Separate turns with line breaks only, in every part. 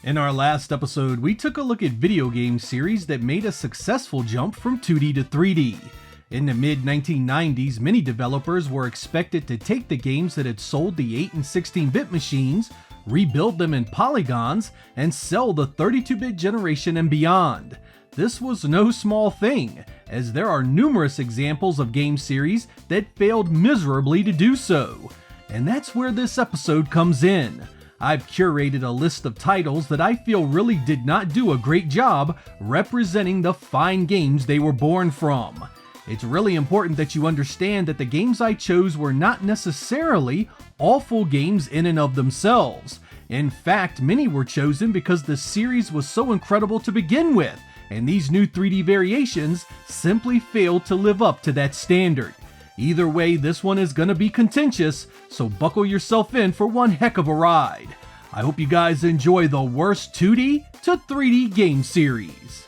In our last episode, we took a look at video game series that made a successful jump from 2D to 3D. In the mid-1990s, many developers were expected to take the games that had sold the 8 and 16-bit machines, rebuild them in polygons, and sell the 32-bit generation and beyond. This was no small thing, as there are numerous examples of game series that failed miserably to do so. And that's where this episode comes in. I've curated a list of titles that I feel really did not do a great job representing the fine games they were born from. It's really important that you understand that the games I chose were not necessarily awful games in and of themselves. In fact, many were chosen because the series was so incredible to begin with, and these new 3D variations simply failed to live up to that standard. Either way, this one is gonna be contentious, so buckle yourself in for one heck of a ride. I hope you guys enjoy the worst 2D to 3D game series.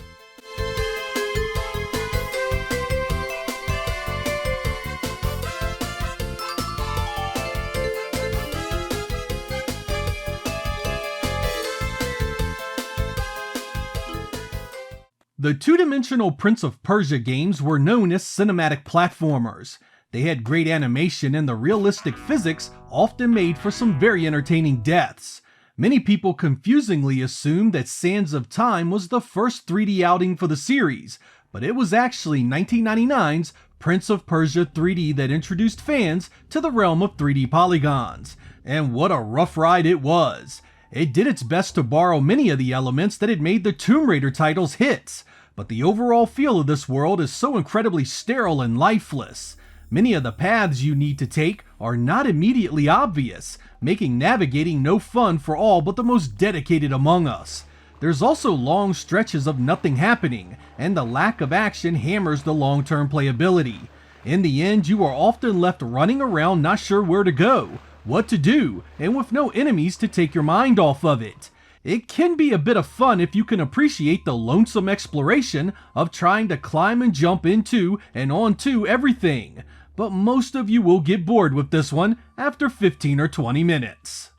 The two-dimensional Prince of Persia games were known as cinematic platformers. They had great animation and the realistic physics often made for some very entertaining deaths. Many people confusingly assumed that Sands of Time was the first 3D outing for the series, but it was actually 1999's Prince of Persia 3D that introduced fans to the realm of 3D polygons. And what a rough ride it was! It did its best to borrow many of the elements that had made the Tomb Raider titles hits, but the overall feel of this world is so incredibly sterile and lifeless. Many of the paths you need to take are not immediately obvious, making navigating no fun for all but the most dedicated among us. There's also long stretches of nothing happening, and the lack of action hammers the long-term playability. In the end, you are often left running around not sure where to go, what to do, and with no enemies to take your mind off of it. It can be a bit of fun if you can appreciate the lonesome exploration of trying to climb and jump into and onto everything, but most of you will get bored with this one after 15 or 20 minutes.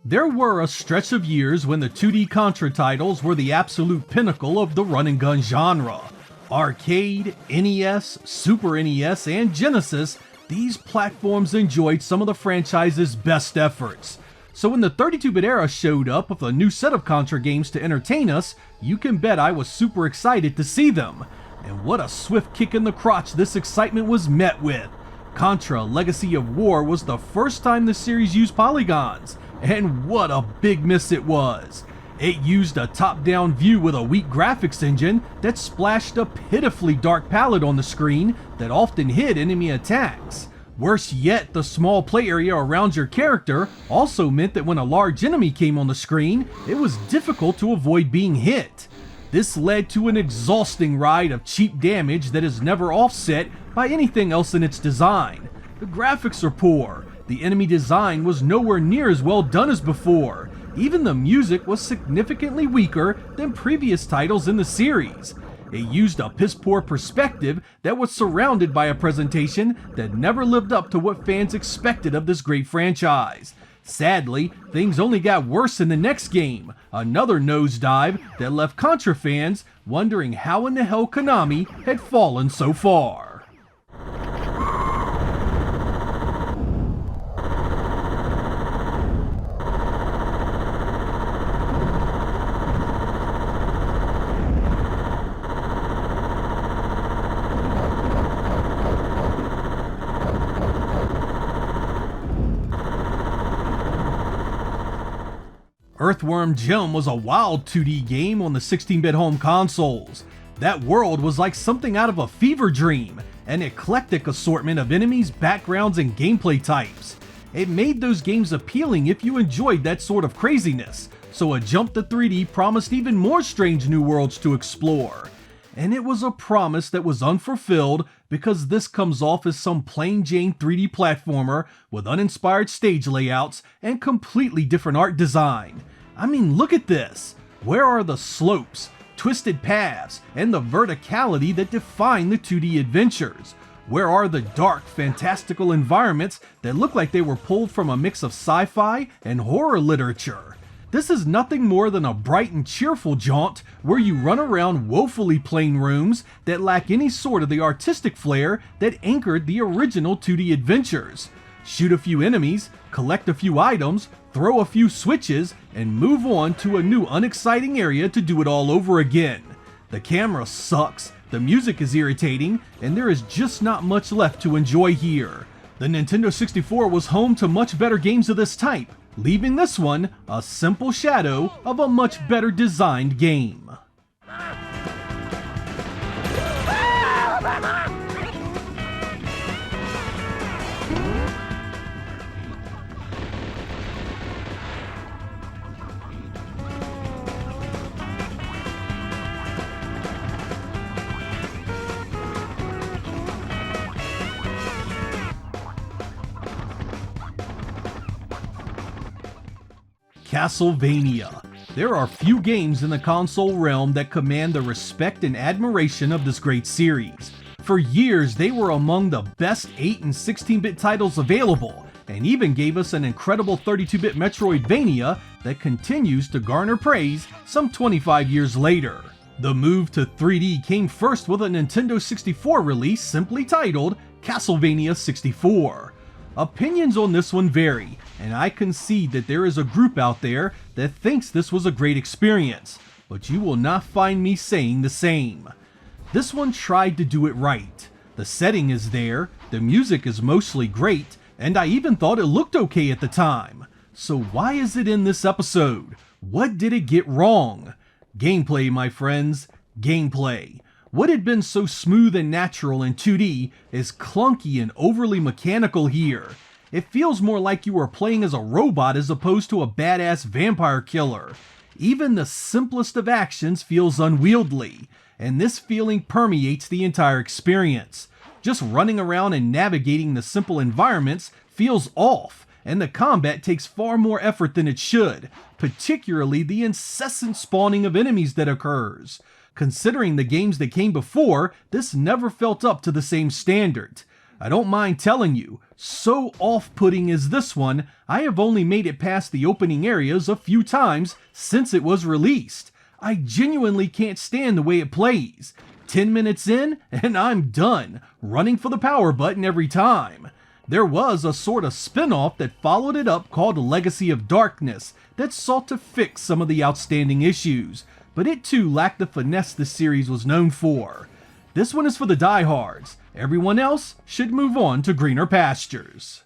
There were a stretch of years when the 2D Contra titles were the absolute pinnacle of the run-and-gun genre. Arcade, NES, Super NES, and Genesis, these platforms enjoyed some of the franchise's best efforts. So when the 32-bit era showed up with a new set of Contra games to entertain us, you can bet I was super excited to see them. And what a swift kick in the crotch this excitement was met with. Contra Legacy of War was the first time the series used polygons. And what a big miss it was! It used a top-down view with a weak graphics engine that splashed a pitifully dark palette on the screen that often hid enemy attacks. Worse yet, the small play area around your character also meant that when a large enemy came on the screen, it was difficult to avoid being hit. This led to an exhausting ride of cheap damage that is never offset by anything else in its design. The graphics are poor. The enemy design was nowhere near as well done as before. Even the music was significantly weaker than previous titles in the series. It used a piss-poor perspective that was surrounded by a presentation that never lived up to what fans expected of this great franchise. Sadly, things only got worse in the next game, another nosedive that left Contra fans wondering how in the hell Konami had fallen so far. Earthworm Gem was a wild 2D game on the 16-bit home consoles. That world was like something out of a fever dream, an eclectic assortment of enemies, backgrounds, and gameplay types. It made those games appealing if you enjoyed that sort of craziness, so a jump to 3D promised even more strange new worlds to explore. And it was a promise that was unfulfilled because this comes off as some plain Jane 3D platformer with uninspired stage layouts and completely different art design. I mean, look at this! Where are the slopes, twisted paths, and the verticality that define the 2D adventures? Where are the dark, fantastical environments that look like they were pulled from a mix of sci-fi and horror literature? This is nothing more than a bright and cheerful jaunt where you run around woefully plain rooms that lack any sort of the artistic flair that anchored the original 2D adventures. Shoot a few enemies, collect a few items, throw a few switches, and move on to a new unexciting area to do it all over again. The camera sucks, the music is irritating, and there is just not much left to enjoy here. The Nintendo 64 was home to much better games of this type, leaving this one a simple shadow of a much better designed game. Castlevania. There are few games in the console realm that command the respect and admiration of this great series. For years, they were among the best 8 and 16-bit titles available, and even gave us an incredible 32-bit Metroidvania that continues to garner praise some 25 years later. The move to 3D came first with a Nintendo 64 release simply titled Castlevania 64. Opinions on this one vary, and I concede that there is a group out there that thinks this was a great experience, but you will not find me saying the same. This one tried to do it right. The setting is there, the music is mostly great, and I even thought it looked okay at the time. So why is it in this episode? What did it get wrong? Gameplay, my friends, gameplay. What had been so smooth and natural in 2D is clunky and overly mechanical here. It feels more like you are playing as a robot as opposed to a badass vampire killer. Even the simplest of actions feels unwieldy, and this feeling permeates the entire experience. Just running around and navigating the simple environments feels off, and the combat takes far more effort than it should, particularly the incessant spawning of enemies that occurs. Considering the games that came before, this never felt up to the same standard. I don't mind telling you, so off-putting is this one, I have only made it past the opening areas a few times since it was released. I genuinely can't stand the way it plays. 10 minutes in, and I'm done, running for the power button every time. There was a sort of spin-off that followed it up called Legacy of Darkness that sought to fix some of the outstanding issues, but it too lacked the finesse the series was known for. This one is for the diehards. Everyone else should move on to greener pastures.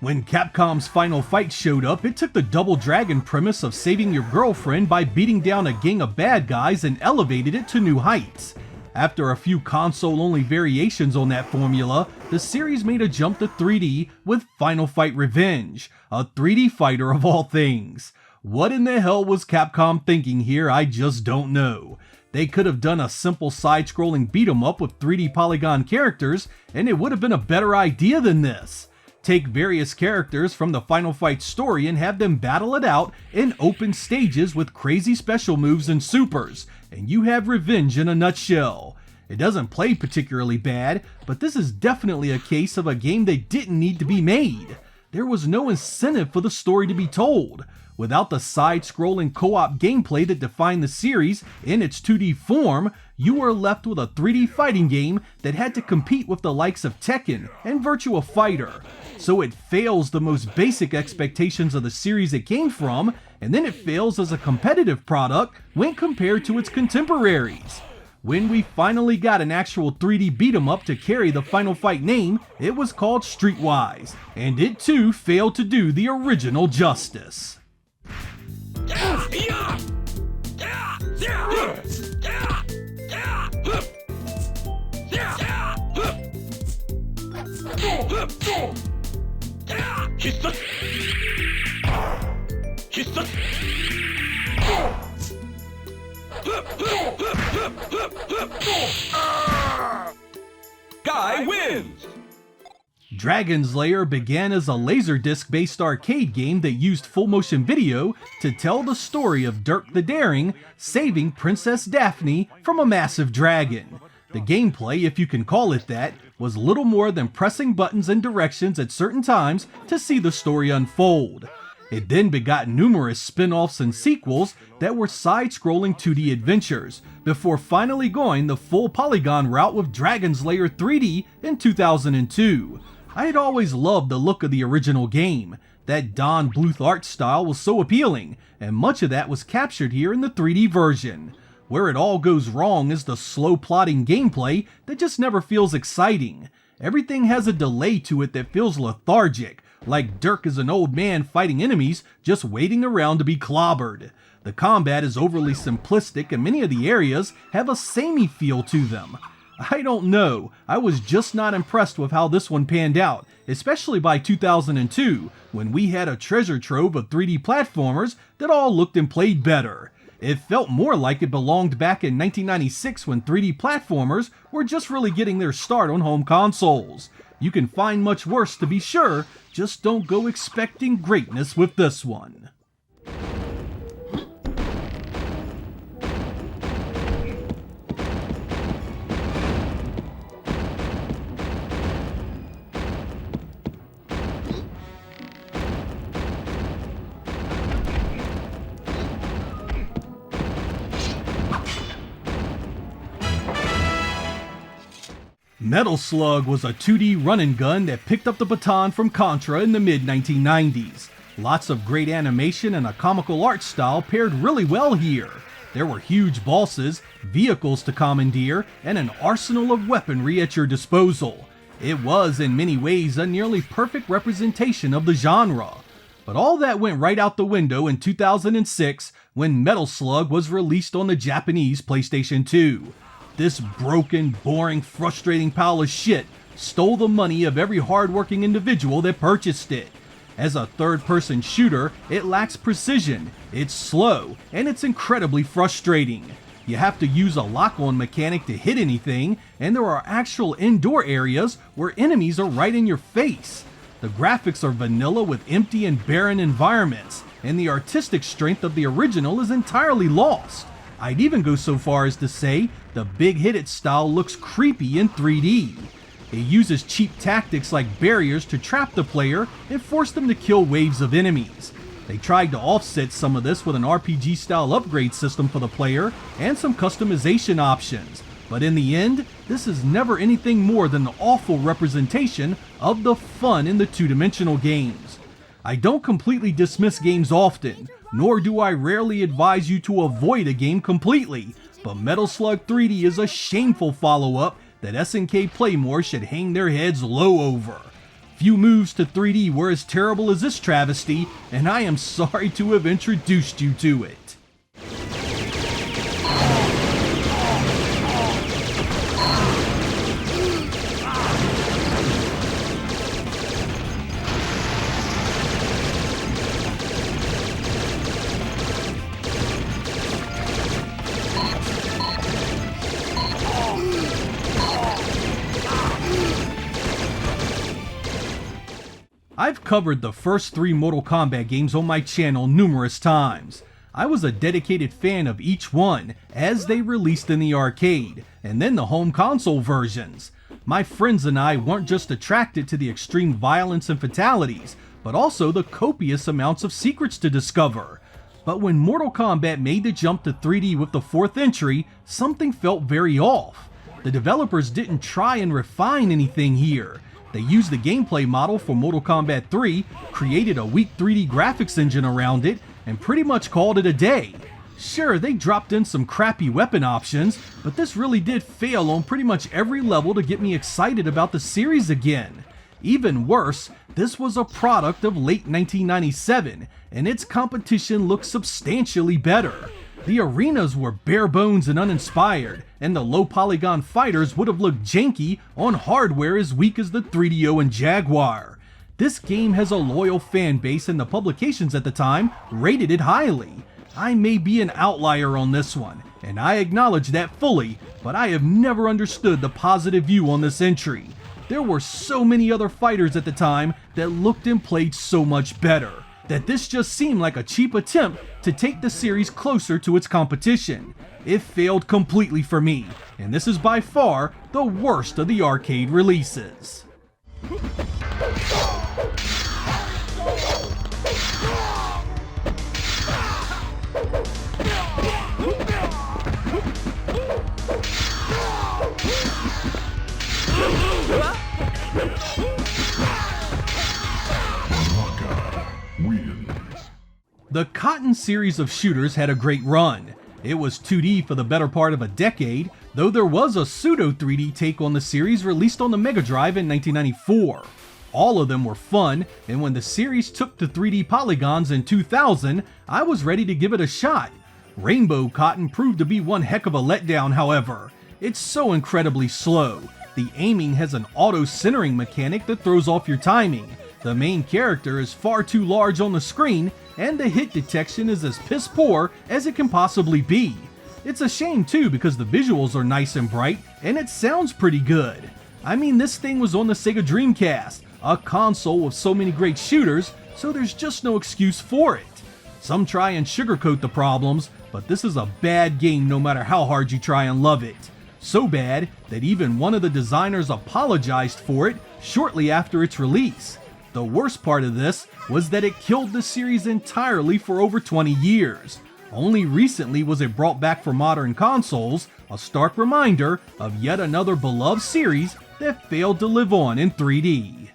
When Capcom's Final Fight showed up, it took the Double Dragon premise of saving your girlfriend by beating down a gang of bad guys and elevated it to new heights. After a few console-only variations on that formula, the series made a jump to 3D with Final Fight Revenge, a 3D fighter of all things. What in the hell was Capcom thinking here? I just don't know. They could have done a simple side-scrolling beat-em-up with 3D polygon characters, and it would have been a better idea than this. Take various characters from the Final Fight story and have them battle it out in open stages with crazy special moves and supers, and you have Revenge in a nutshell. It doesn't play particularly bad, but this is definitely a case of a game that didn't need to be made. There was no incentive for the story to be told. Without the side-scrolling co-op gameplay that defined the series in its 2D form, you were left with a 3D fighting game that had to compete with the likes of Tekken and Virtua Fighter. So it fails the most basic expectations of the series it came from, and then it fails as a competitive product when compared to its contemporaries. When we finally got an actual 3D beat-em-up to carry the Final Fight name, it was called Streetwise, and it too failed to do the original justice.
Guy wins!
Dragon's Lair began as a Laserdisc-based arcade game that used full-motion video to tell the story of Dirk the Daring saving Princess Daphne from a massive dragon. The gameplay, if you can call it that, was little more than pressing buttons and directions at certain times to see the story unfold. It then begot numerous spin-offs and sequels that were side-scrolling 2D adventures, before finally going the full polygon route with Dragon's Lair 3D in 2002. I had always loved the look of the original game. That Don Bluth art style was so appealing, and much of that was captured here in the 3D version. Where it all goes wrong is the slow plotting gameplay that just never feels exciting. Everything has a delay to it that feels lethargic, like Dirk is an old man fighting enemies just waiting around to be clobbered. The combat is overly simplistic and many of the areas have a samey feel to them. I don't know, I was just not impressed with how this one panned out, especially by 2002, when we had a treasure trove of 3D platformers that all looked and played better. It felt more like it belonged back in 1996 when 3D platformers were just really getting their start on home consoles. You can find much worse to be sure, just don't go expecting greatness with this one. Metal Slug was a 2D run-and-gun that picked up the baton from Contra in the mid-1990s. Lots of great animation and a comical art style paired really well here. There were huge bosses, vehicles to commandeer, and an arsenal of weaponry at your disposal. It was, in many ways, a nearly perfect representation of the genre. But all that went right out the window in 2006 when Metal Slug was released on the Japanese PlayStation 2. This broken, boring, frustrating pile of shit stole the money of every hardworking individual that purchased it. As a third-person shooter, it lacks precision, it's slow, and it's incredibly frustrating. You have to use a lock-on mechanic to hit anything, and there are actual indoor areas where enemies are right in your face. The graphics are vanilla with empty and barren environments, and the artistic strength of the original is entirely lost. I'd even go so far as to say the Big Hit It style looks creepy in 3D. It uses cheap tactics like barriers to trap the player and force them to kill waves of enemies. They tried to offset some of this with an RPG style upgrade system for the player and some customization options, but in the end, this is never anything more than an awful representation of the fun in the two-dimensional games. I don't completely dismiss games often, nor do I rarely advise you to avoid a game completely, but Metal Slug 3D is a shameful follow-up that SNK Playmore should hang their heads low over. Few moves to 3D were as terrible as this travesty, and I am sorry to have introduced you to it. I've covered the first 3 Mortal Kombat games on my channel numerous times. I was a dedicated fan of each one as they released in the arcade, and then the home console versions. My friends and I weren't just attracted to the extreme violence and fatalities, but also the copious amounts of secrets to discover. But when Mortal Kombat made the jump to 3D with the 4th entry, something felt very off. The developers didn't try and refine anything here. They used the gameplay model for Mortal Kombat 3, created a weak 3D graphics engine around it, and pretty much called it a day. Sure, they dropped in some crappy weapon options, but this really did fail on pretty much every level to get me excited about the series again. Even worse, this was a product of late 1997, and its competition looked substantially better. The arenas were bare bones and uninspired, and the low polygon fighters would have looked janky on hardware as weak as the 3DO and Jaguar. This game has a loyal fan base, and the publications at the time rated it highly. I may be an outlier on this one, and I acknowledge that fully, but I have never understood the positive view on this entry. There were so many other fighters at the time that looked and played so much better, that this just seemed like a cheap attempt to take the series closer to its competition. It failed completely for me, and this is by far the worst of the arcade releases. The Cotton series of shooters had a great run. It was 2D for the better part of a decade, though there was a pseudo 3D take on the series released on the Mega Drive in 1994. All of them were fun, and when the series took to 3D polygons in 2000, I was ready to give it a shot. Rainbow Cotton proved to be one heck of a letdown, however. It's so incredibly slow. The aiming has an auto-centering mechanic that throws off your timing. The main character is far too large on the screen, and the hit detection is as piss poor as it can possibly be. It's a shame too, because the visuals are nice and bright, and it sounds pretty good. I mean, this thing was on the Sega Dreamcast, a console with so many great shooters, so there's just no excuse for it. Some try and sugarcoat the problems, but this is a bad game no matter how hard you try and love it. So bad that even one of the designers apologized for it shortly after its release. The worst part of this was that it killed the series entirely for over 20 years. Only recently was it brought back for modern consoles, a stark reminder of yet another beloved series that failed to live on in 3D.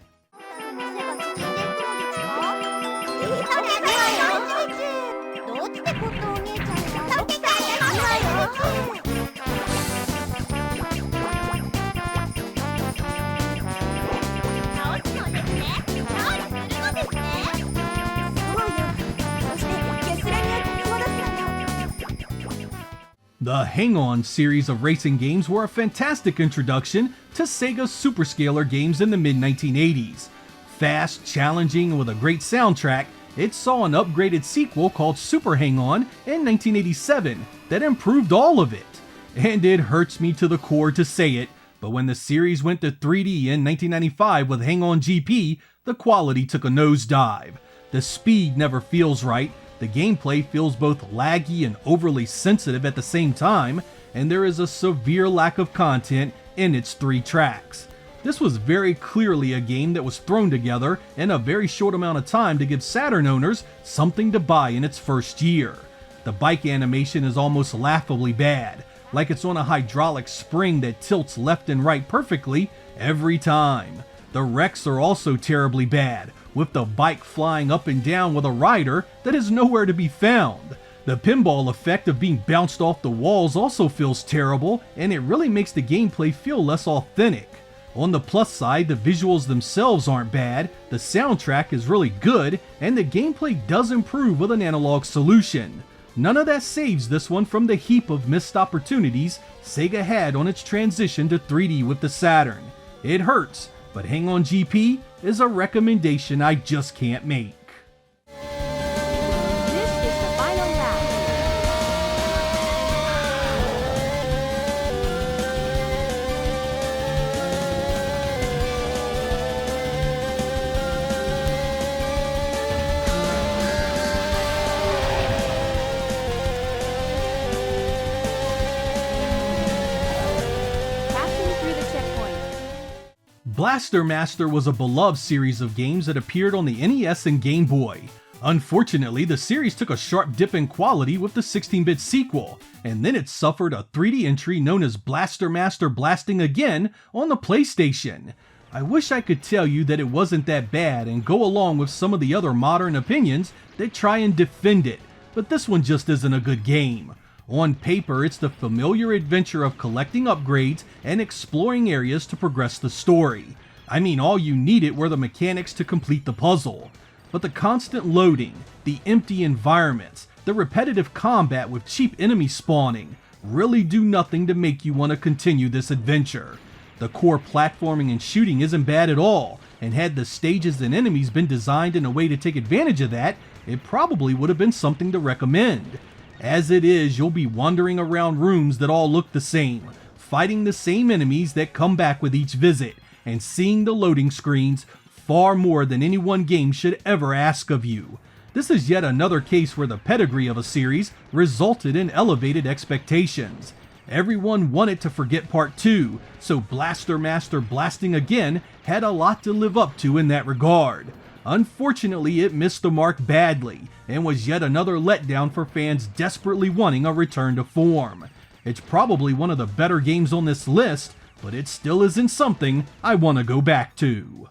The Hangon series of racing games were a fantastic introduction to Sega's superscalar games in the mid-1980s. Fast, challenging, and with a great soundtrack, it saw an upgraded sequel called Super Hang-On in 1987 that improved all of it. And it hurts me to the core to say it, but when the series went to 3D in 1995 with Hangon GP, the quality took a nosedive. The speed never feels right. The gameplay feels both laggy and overly sensitive at the same time, and there is a severe lack of content in its 3 tracks. This was very clearly a game that was thrown together in a very short amount of time to give Saturn owners something to buy in its first year. The bike animation is almost laughably bad, like it's on a hydraulic spring that tilts left and right perfectly every time. The wrecks are also terribly bad, with the bike flying up and down with a rider that is nowhere to be found. The pinball effect of being bounced off the walls also feels terrible, and it really makes the gameplay feel less authentic. On the plus side, the visuals themselves aren't bad, the soundtrack is really good, and the gameplay does improve with an analog solution. None of that saves this one from the heap of missed opportunities Sega had on its transition to 3D with the Saturn. It hurts, but Hangon GP is a recommendation I just can't make.
This is the final lap. Passing through the checkpoint.
Blaster Master was a beloved series of games that appeared on the NES and Game Boy. Unfortunately, the series took a sharp dip in quality with the 16-bit sequel, and then it suffered a 3D entry known as Blaster Master Blasting Again on the PlayStation. I wish I could tell you that it wasn't that bad and go along with some of the other modern opinions that try and defend it, but this one just isn't a good game. On paper, it's the familiar adventure of collecting upgrades and exploring areas to progress the story. I mean, all you needed were the mechanics to complete the puzzle. But the constant loading, the empty environments, the repetitive combat with cheap enemy spawning really do nothing to make you want to continue this adventure. The core platforming and shooting isn't bad at all, and had the stages and enemies been designed in a way to take advantage of that, it probably would have been something to recommend. As it is, you'll be wandering around rooms that all look the same, fighting the same enemies that come back with each visit, and seeing the loading screens far more than any one game should ever ask of you. This is yet another case where the pedigree of a series resulted in elevated expectations. Everyone wanted to forget Part 2, so Blaster Master Blasting Again had a lot to live up to in that regard. Unfortunately, it missed the mark badly, and was yet another letdown for fans desperately wanting a return to form. It's probably one of the better games on this list, but it still isn't something I want to go back to.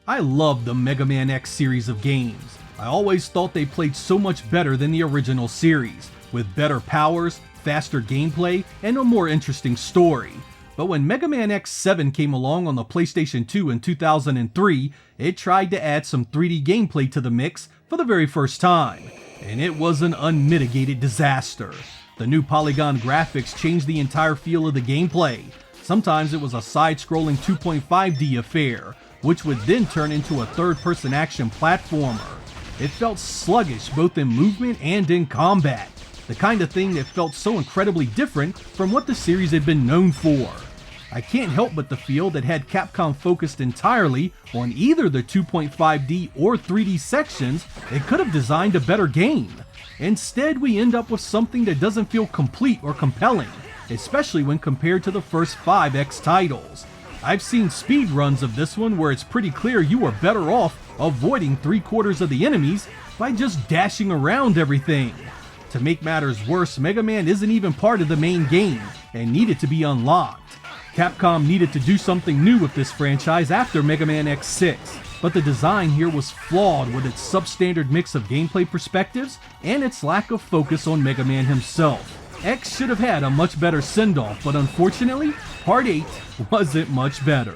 I love the Mega Man X series of games. I always thought they played so much better than the original series, with better powers, faster gameplay, and a more interesting story. But when Mega Man X7 came along on the PlayStation 2 in 2003, it tried to add some 3D gameplay to the mix for the very first time, and it was an unmitigated disaster. The new polygon graphics changed the entire feel of the gameplay. Sometimes it was a side-scrolling 2.5D affair, which would then turn into a third-person action platformer. It felt sluggish both in movement and in combat, the kind of thing that felt so incredibly different from what the series had been known for. I can't help but to feel that had Capcom focused entirely on either the 2.5D or 3D sections, it could have designed a better game. Instead, we end up with something that doesn't feel complete or compelling, especially when compared to the first 5 X titles. I've seen speedruns of this one where it's pretty clear you are better off avoiding 3/4 of the enemies by just dashing around everything. To make matters worse, Mega Man isn't even part of the main game and needed to be unlocked. Capcom needed to do something new with this franchise after Mega Man X6, but the design here was flawed with its substandard mix of gameplay perspectives and its lack of focus on Mega Man himself. X should have had a much better send-off, but unfortunately, Part 8 wasn't much better.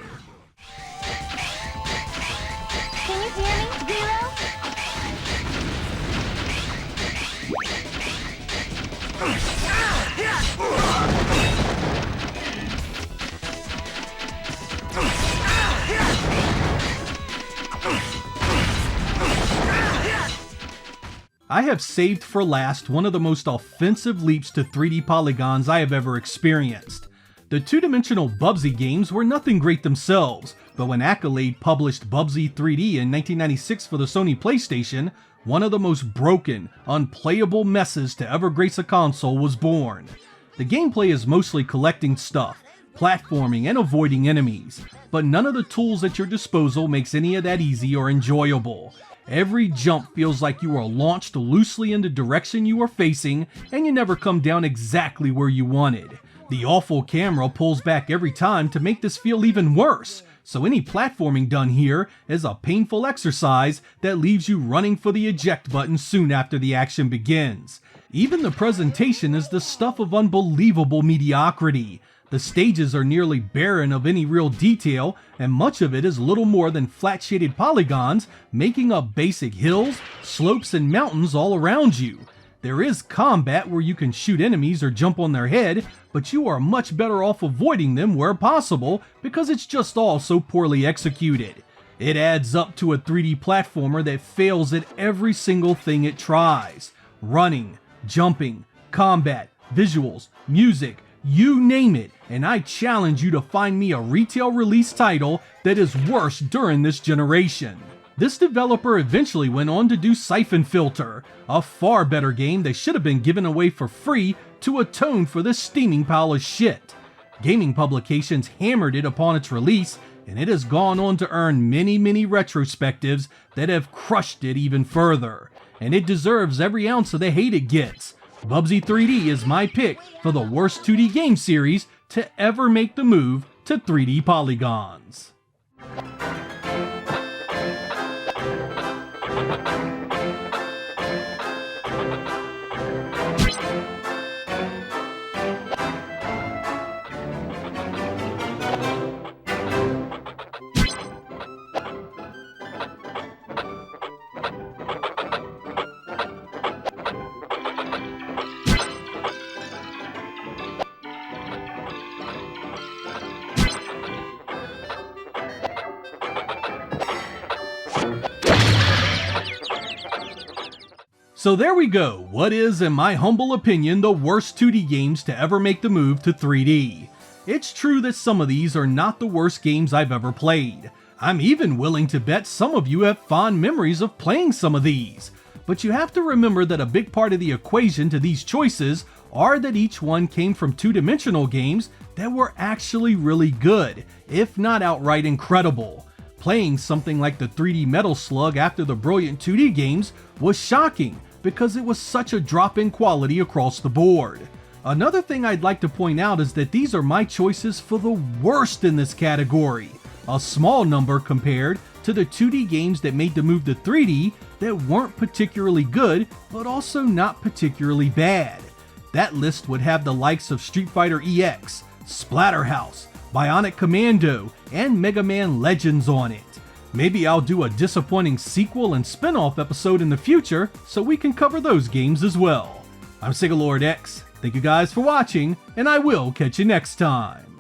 Can you hear me, Zero?
I have saved for last one of the most offensive leaps to 3D polygons I have ever experienced. The two-dimensional Bubsy games were nothing great themselves, but when Accolade published Bubsy 3D in 1996 for the Sony PlayStation, one of the most broken, unplayable messes to ever grace a console was born. The gameplay is mostly collecting stuff, platforming, and avoiding enemies, but none of the tools at your disposal makes any of that easy or enjoyable. Every jump feels like you are launched loosely in the direction you are facing, and you never come down exactly where you wanted. The awful camera pulls back every time to make this feel even worse, so any platforming done here is a painful exercise that leaves you running for the eject button soon after the action begins. Even the presentation is the stuff of unbelievable mediocrity. The stages are nearly barren of any real detail, and much of it is little more than flat-shaded polygons making up basic hills, slopes, and mountains all around you. There is combat where you can shoot enemies or jump on their head, but you are much better off avoiding them where possible because it's just all so poorly executed. It adds up to a 3D platformer that fails at every single thing it tries. Running, jumping, combat, visuals, music, you name it, and I challenge you to find me a retail release title that is worse during this generation. This developer eventually went on to do Siphon Filter, a far better game that should have been given away for free to atone for this steaming pile of shit. Gaming publications hammered it upon its release, and it has gone on to earn many retrospectives that have crushed it even further. And it deserves every ounce of the hate it gets. Bubsy 3D is my pick for the worst 2D game series to ever make the move to 3D polygons. So there we go, what is, in my humble opinion, the worst 2D games to ever make the move to 3D. It's true that some of these are not the worst games I've ever played. I'm even willing to bet some of you have fond memories of playing some of these. But you have to remember that a big part of the equation to these choices are that each one came from two-dimensional games that were actually really good, if not outright incredible. Playing something like the 3D Metal Slug after the brilliant 2D games was shocking, because it was such a drop in quality across the board. Another thing I'd like to point out is that these are my choices for the worst in this category, a small number compared to the 2D games that made the move to 3D that weren't particularly good, but also not particularly bad. That list would have the likes of Street Fighter EX, Splatterhouse, Bionic Commando, and Mega Man Legends on it. Maybe I'll do a disappointing sequel and spin-off episode in the future so we can cover those games as well. I'm Sega Lord X, thank you guys for watching, and I will catch you next time.